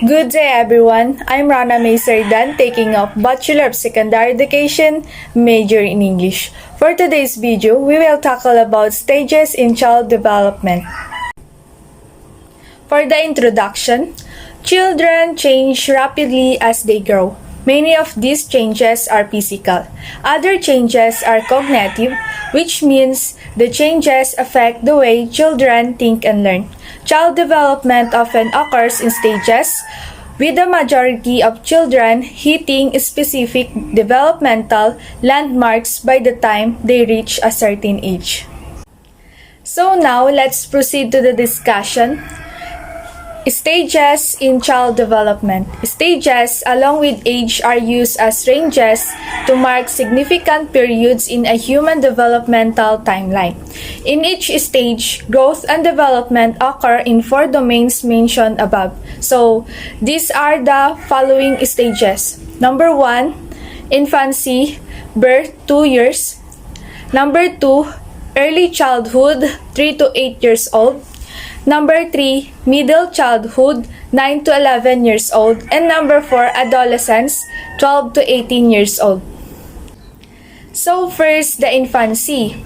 Good day everyone, I'm Rana May Sardan, taking up Bachelor of Secondary Education, major in English. For today's video, we will tackle about stages in child development. For the introduction, children change rapidly as they grow. Many of these changes are physical. Other changes are cognitive, which means the changes affect the way children think and learn. Child development often occurs in stages, with the majority of children hitting specific developmental landmarks by the time they reach a certain age. So now, let's proceed to the discussion. Stages in child development. Stages, along with age, are used as ranges to mark significant periods in a human developmental timeline. In each stage, growth and development occur in 4 domains mentioned above. So, these are the following stages. Number 1, infancy, birth, 2 years. Number 2, early childhood, 3 to 8 years old. Number 3, middle childhood, 9 to 11 years old. And number 4, adolescence, 12 to 18 years old. So first, the infancy.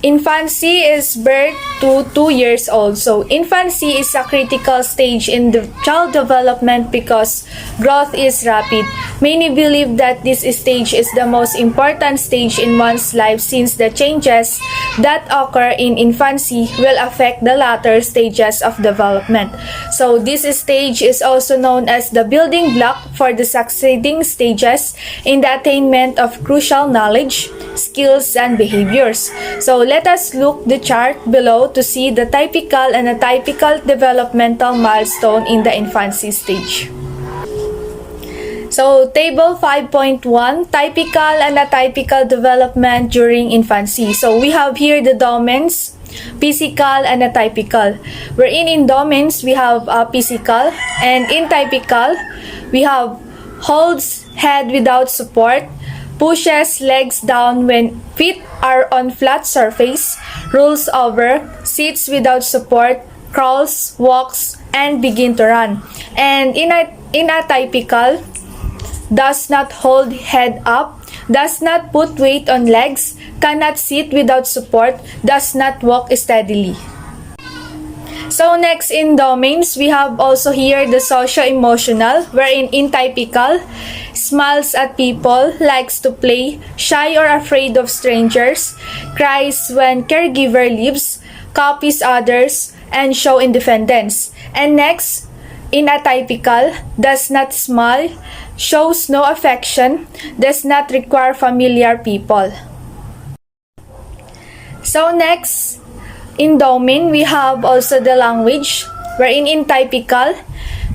Infancy is birth to 2 years old. So infancy is a critical stage in the child development because growth is rapid. Many believe that this stage is the most important stage in one's life since the changes that occur in infancy will affect the latter stages of development. So this stage is also known as the building block for the succeeding stages in the attainment of crucial knowledge, skills, and behaviors. So let us look the chart below to see the typical and atypical developmental milestone in the infancy stage. So, Table 5.1, typical and atypical development during infancy. So, we have here the domains, physical and atypical. Wherein in domains, we have physical, and in typical, we have holds head without support, pushes legs down when feet are on flat surface, rolls over, sits without support, crawls, walks, and begin to run. And in atypical, does not hold head up, does not put weight on legs, cannot sit without support, does not walk steadily. So next in domains, we have also here the socio-emotional, wherein in typical, smiles at people, likes to play, shy or afraid of strangers, cries when caregiver leaves, copies others, and show independence. And next, in atypical, does not smile, shows no affection, does not require familiar people. So next, in domain, we have also the language, wherein in typical,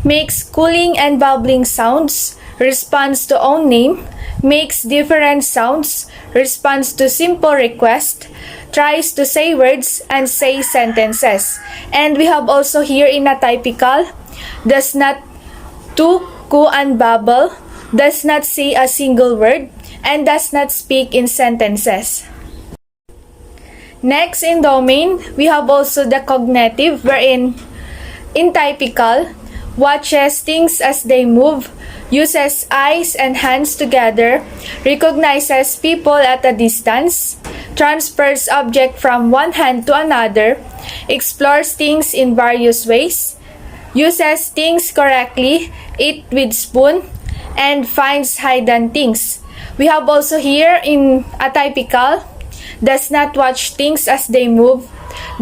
makes cooling and bubbling sounds, responds to own name, makes different sounds, responds to simple request, tries to say words, and say sentences. And we have also here in atypical, does not coo and babble, does not say a single word, and does not speak in sentences. Next in domain, we have also the cognitive, wherein in typical, watches things as they move, uses eyes and hands together, recognizes people at a distance, transfers object from one hand to another, explores things in various ways, uses things correctly, eat with spoon, and finds hidden things. We have also here in atypical, does not watch things as they move,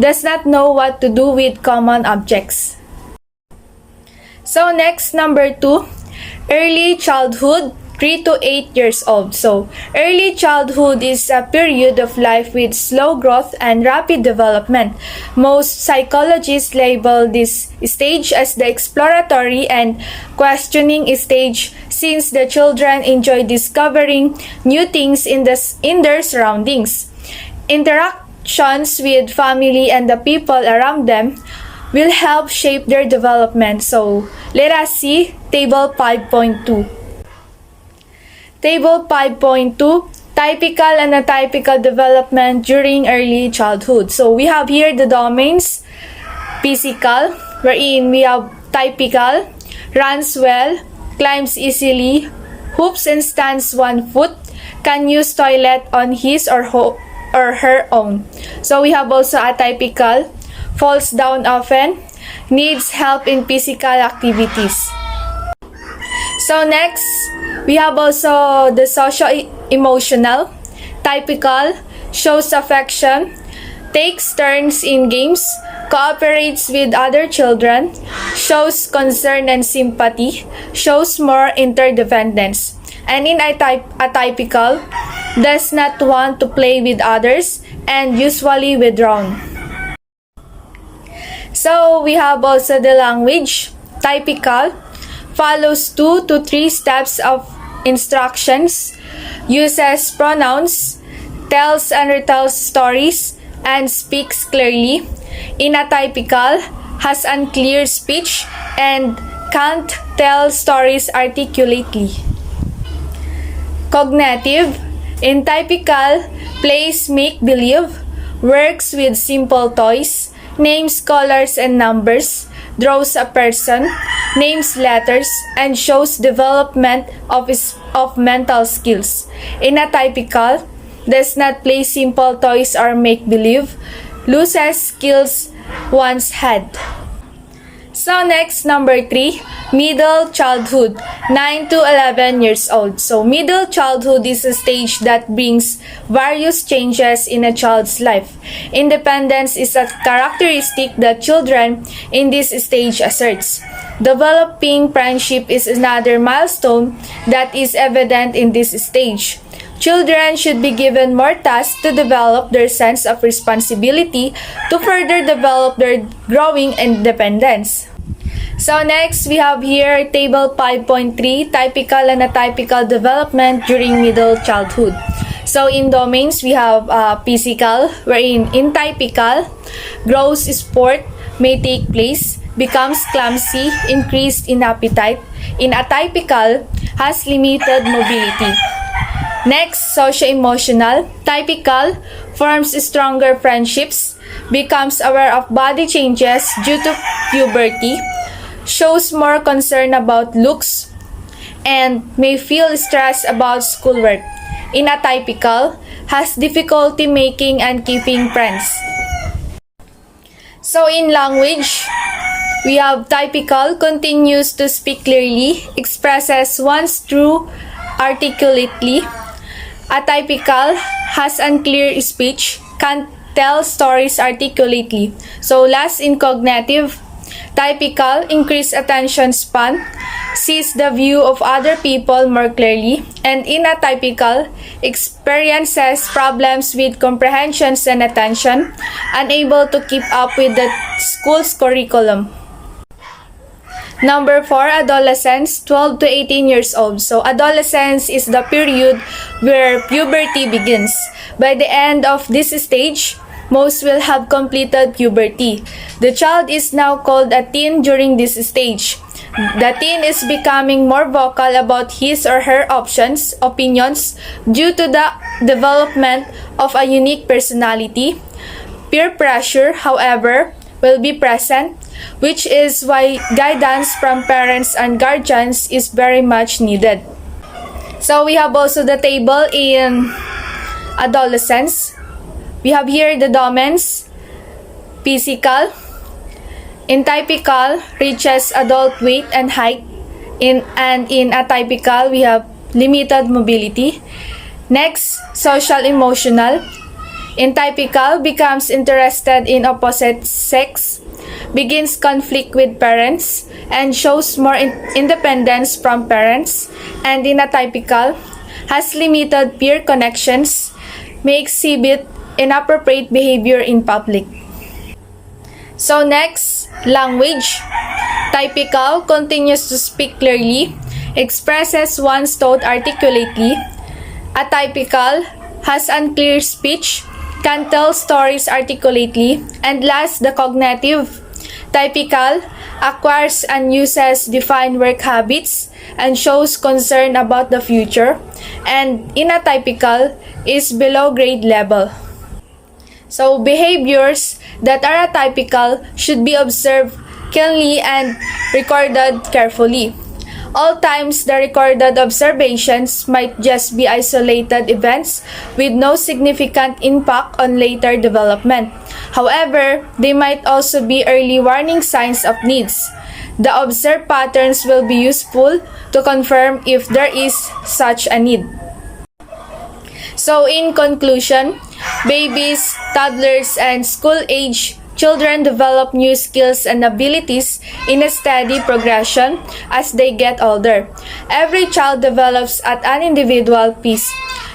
does not know what to do with common objects. So next, number 2, early childhood, 3 to 8 years old. So, early childhood is a period of life with slow growth and rapid development. Most psychologists label this stage as the exploratory and questioning stage since the children enjoy discovering new things in their surroundings. Interactions with family and the people around them will help shape their development. So, let us see Table 5.2. Table 5.2, typical and atypical development during early childhood. So, we have here the domains, physical, wherein we have typical, runs well, climbs easily, hoops and stands 1 foot, can use toilet on his or her own. So we have also atypical, falls down often, needs help in physical activities. So next, we have also the socio-emotional, typical, shows affection, takes turns in games, cooperates with other children, shows concern and sympathy, shows more interdependence. And in atypical, does not want to play with others and usually withdrawn. So we have also the language, typical, follows 2 to 3 steps of instructions, uses pronouns, tells and retells stories, and speaks clearly. In atypical, has unclear speech and can't tell stories articulately. Cognitive, in typical, plays make-believe, works with simple toys, names colors and numbers, draws a person, names letters, and shows development of mental skills. In atypical, does not play simple toys or make-believe, loses skills once had. So next, number 3, middle childhood, 9 to 11 years old. So middle childhood is a stage that brings various changes in a child's life. Independence is a characteristic that children in this stage asserts. Developing friendship is another milestone that is evident in this stage. Children should be given more tasks to develop their sense of responsibility to further develop their growing independence. So next, we have here table 5.3, typical and atypical development during middle childhood. So in domains, we have physical, wherein in typical, gross sport may take place, becomes clumsy, increased in appetite. In atypical, has limited mobility. Next, socio-emotional, typical, forms stronger friendships, becomes aware of body changes due to puberty, shows more concern about looks, and may feel stress about schoolwork. In atypical, has difficulty making and keeping friends. So in language, we have typical, continues to speak clearly, expresses one's true articulately. Atypical, has unclear speech, can't tell stories articulately. So last, in cognitive, typical, increased attention span, sees the view of other people more clearly, and in atypical, experiences problems with comprehensions and attention, unable to keep up with the school's curriculum. Number 4, adolescence, 12 to 18 years old. So adolescence is the period where puberty begins. By the end of this stage, most will have completed puberty. The child is now called a teen during this stage. The teen is becoming more vocal about his or her opinions due to the development of a unique personality. Peer pressure, however, will be present, which is why guidance from parents and guardians is very much needed. So we have also the table in adolescence. We have here the domains, physical. In typical, reaches adult weight and height. In atypical, we have limited mobility. Next, social emotional. In typical, becomes interested in opposite sex, begins conflict with parents, and shows more independence from parents. And in atypical, has limited peer connections, may exhibit inappropriate behavior in public. So next, language. Typical, continues to speak clearly, expresses one's thought articulately. Atypical, has unclear speech, can tell stories articulately. And last, the cognitive. Typical, acquires and uses defined work habits and shows concern about the future. And in atypical, is below grade level. So behaviors that are atypical should be observed keenly and recorded carefully. All times, the recorded observations might just be isolated events with no significant impact on later development. However, they might also be early warning signs of needs. The observed patterns will be useful to confirm if there is such a need. So in conclusion, babies, toddlers, and school-age children develop new skills and abilities in a steady progression as they get older. Every child develops at an individual pace.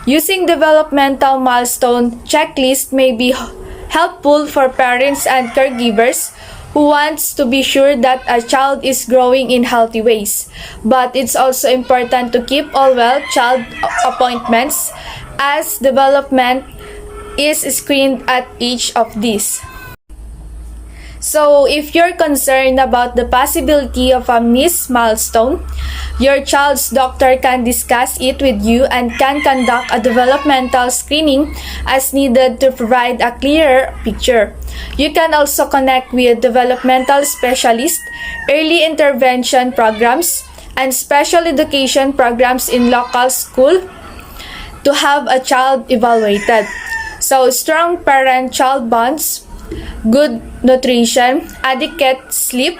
Using developmental milestone checklist may be helpful for parents and caregivers who wants to be sure that a child is growing in healthy ways. But it's also important to keep all well child appointments as development is screened at each of these. So, if you're concerned about the possibility of a missed milestone, your child's doctor can discuss it with you and can conduct a developmental screening as needed to provide a clearer picture. You can also connect with developmental specialists, early intervention programs, and special education programs in local school to have a child evaluated. So, strong parent-child bonds, good nutrition, adequate sleep,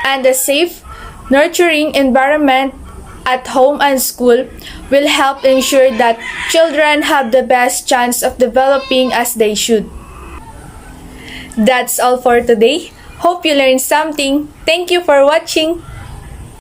and a safe, nurturing environment at home and school will help ensure that children have the best chance of developing as they should. That's all for today. Hope you learned something. Thank you for watching.